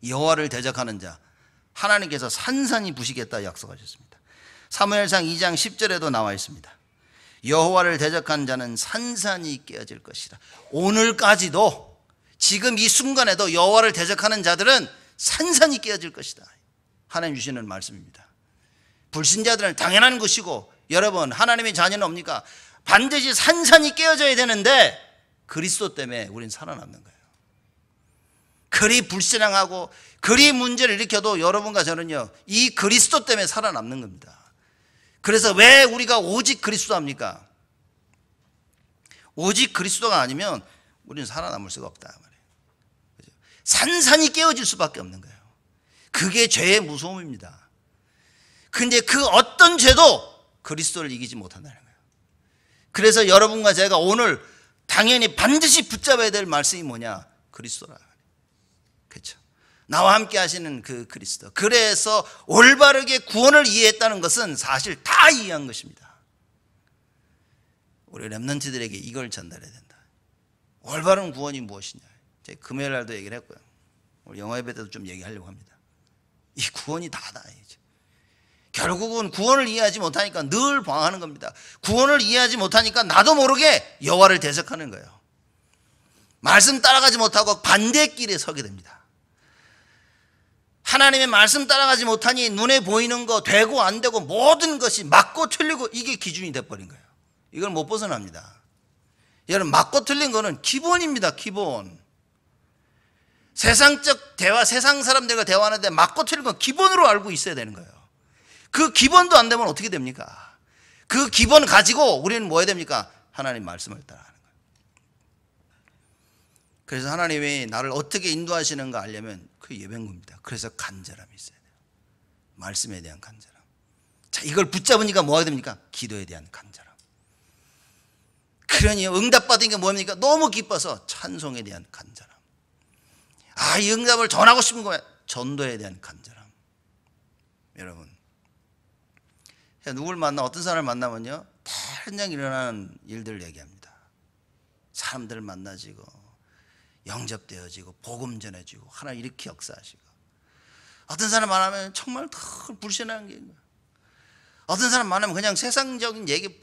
여호와를 대적하는 자 하나님께서 산산히 부시겠다 약속하셨습니다. 사무엘상 2장 10절에도 나와 있습니다. 여호와를 대적한 자는 산산히 깨어질 것이라. 오늘까지도 지금 이 순간에도 여호와를 대적하는 자들은 산산히 깨어질 것이다. 하나님 주시는 말씀입니다. 불신자들은 당연한 것이고, 여러분 하나님의 자녀는 뭡니까? 반드시 산산히 깨어져야 되는데 그리스도 때문에 우린 살아남는 거예요. 그리 불신앙하고 그리 문제를 일으켜도 여러분과 저는요, 이 그리스도 때문에 살아남는 겁니다. 그래서 왜 우리가 오직 그리스도 합니까? 오직 그리스도가 아니면 우리는 살아남을 수가 없다 말이에요. 산산히 깨어질 수밖에 없는 거예요. 그게 죄의 무서움입니다. 근데 그 어떤 죄도 그리스도를 이기지 못한다는 거예요. 그래서 여러분과 제가 오늘 당연히 반드시 붙잡아야 될 말씀이 뭐냐? 그리스도라. 그렇죠? 나와 함께 하시는 그 그리스도. 그래서 올바르게 구원을 이해했다는 것은 사실 다 이해한 것입니다. 우리 렘넌트들에게 이걸 전달해야 된다. 올바른 구원이 무엇이냐? 제가 금요일 날도 얘기를 했고요. 우리 영화 예배 때도 좀 얘기하려고 합니다. 이 구원이 다다. 결국은 구원을 이해하지 못하니까 늘 방황하는 겁니다. 구원을 이해하지 못하니까 나도 모르게 여호와를 대적하는 거예요. 말씀 따라가지 못하고 반대길에 서게 됩니다. 하나님의 말씀 따라가지 못하니 눈에 보이는 거 되고 안 되고 모든 것이 맞고 틀리고 이게 기준이 돼버린 거예요. 이걸 못 벗어납니다. 여러분, 맞고 틀린 거는 기본입니다. 기본. 세상적 대화, 세상 사람들과 대화하는데 맞고 틀린 건 기본으로 알고 있어야 되는 거예요. 그 기본도 안 되면 어떻게 됩니까? 그 기본 가지고 우리는 뭐 해야 됩니까? 하나님 말씀을 따라가는 거예요. 그래서 하나님이 나를 어떻게 인도하시는가 알려면 그 예배인 겁니다. 그래서 간절함이 있어야 돼요. 말씀에 대한 간절함. 자, 이걸 붙잡으니까 뭐 해야 됩니까? 기도에 대한 간절함. 그러니 응답받은 게 뭡니까? 너무 기뻐서 찬송에 대한 간절함. 이 응답을 전하고 싶은 거야. 전도에 대한 간절함. 여러분, 누굴 만나, 어떤 사람을 만나면요, 다 현장 일어나는 일들을 얘기합니다. 사람들을 만나지고 영접되어지고 복음 전해지고 하나님 이렇게 역사하시고, 어떤 사람 만나면 정말 더 불신한 게 있는 거예요. 어떤 사람 만나면 그냥 세상적인 얘기,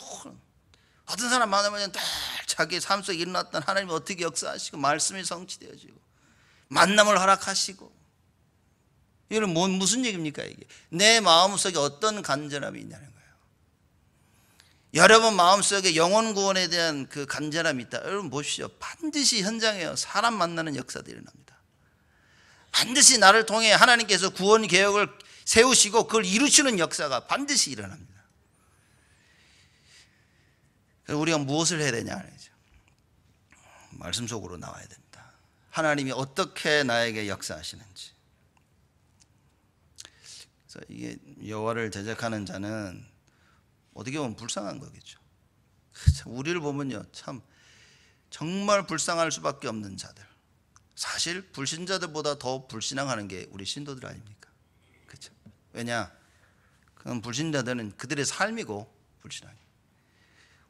어떤 사람 만나면 늘 자기 삶 속에 일어났던 하나님이 어떻게 역사하시고 말씀이 성취되어지고 만남을 허락하시고. 이건 무슨 얘기입니까? 이게 내 마음속에 어떤 간절함이 있냐는 거예요. 여러분 마음속에 영혼 구원에 대한 그 간절함이 있다. 여러분 보십시오. 반드시 현장에 사람 만나는 역사들이 일어납니다. 반드시 나를 통해 하나님께서 구원 계획을 세우시고 그걸 이루시는 역사가 반드시 일어납니다. 그래서 우리가 무엇을 해야 되냐? 말씀 속으로 나와야 됩니다. 하나님이 어떻게 나에게 역사하시는지. 그래서 이게 여호와를 대적하는 자는 어떻게 보면 불쌍한 거겠죠. 우리를 보면요, 참 정말 불쌍할 수밖에 없는 자들. 사실 불신자들보다 더 불신앙하는 게 우리 신도들 아닙니까? 그렇죠? 왜냐? 그건 불신자들은 그들의 삶이고 불신앙이.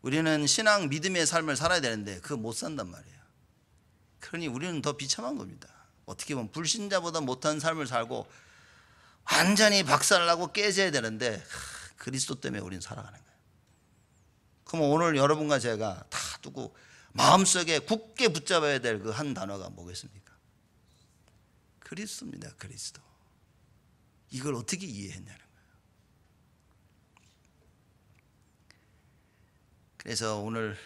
우리는 신앙 믿음의 삶을 살아야 되는데 그거 못 산단 말이에요. 그러니 우리는 더 비참한 겁니다. 어떻게 보면 불신자보다 못한 삶을 살고 완전히 박살나고 깨져야 되는데 그리스도 때문에 우리는 살아가는 거예요. 그럼 오늘 여러분과 제가 다 두고 마음속에 굳게 붙잡아야 될 그 한 단어가 뭐겠습니까? 그리스도입니다. 그리스도. 이걸 어떻게 이해했냐는 거예요. 그래서 오늘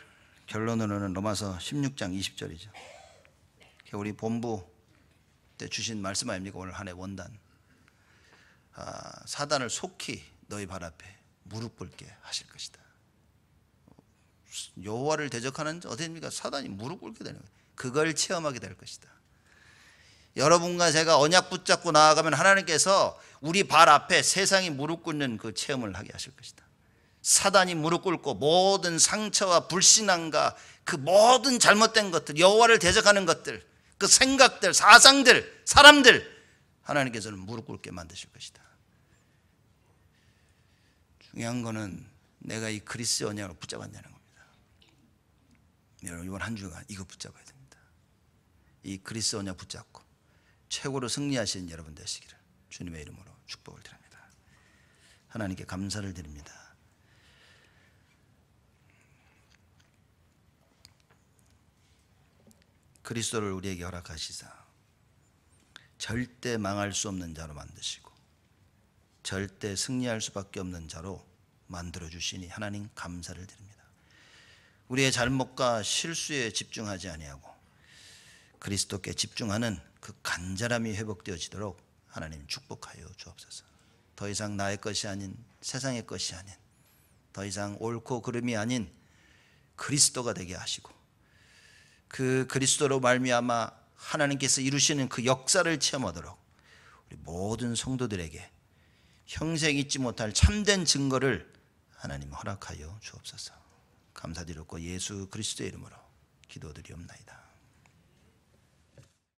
결론으로는 로마서 16장 20절이죠. 우리 본부 때 주신 말씀 아닙니까? 오늘 한 해 원단. 사단을 속히 너희 발 앞에 무릎 꿇게 하실 것이다. 여호와를 대적하는 자 어디입니까? 사단이 무릎 꿇게 되는 거예요. 그걸 체험하게 될 것이다. 여러분과 제가 언약 붙잡고 나아가면 하나님께서 우리 발 앞에 세상이 무릎 꿇는 그 체험을 하게 하실 것이다. 사단이 무릎 꿇고 모든 상처와 불신앙과 그 모든 잘못된 것들, 여호와를 대적하는 것들, 그 생각들, 사상들, 사람들, 하나님께서는 무릎 꿇게 만드실 것이다. 중요한 거는 내가 이 그리스도의 언약을 붙잡았냐는 겁니다. 여러분 이번 한 주간 이거 붙잡아야 됩니다. 이 그리스도의 언약 붙잡고 최고로 승리하시는 여러분 되시기를 주님의 이름으로 축복을 드립니다. 하나님께 감사를 드립니다. 그리스도를 우리에게 허락하시사 절대 망할 수 없는 자로 만드시고 절대 승리할 수밖에 없는 자로 만들어 주시니 하나님 감사를 드립니다. 우리의 잘못과 실수에 집중하지 아니하고 그리스도께 집중하는 그 간절함이 회복되어지도록 하나님 축복하여 주옵소서. 더 이상 나의 것이 아닌 세상의 것이 아닌 더 이상 옳고 그름이 아닌 그리스도가 되게 하시고 그 그리스도로 말미암아 하나님께서 이루시는 그 역사를 체험하도록 우리 모든 성도들에게 형생 잊지 못할 참된 증거를 하나님 허락하여 주옵소서. 감사드렸고 예수 그리스도의 이름으로 기도드리옵나이다.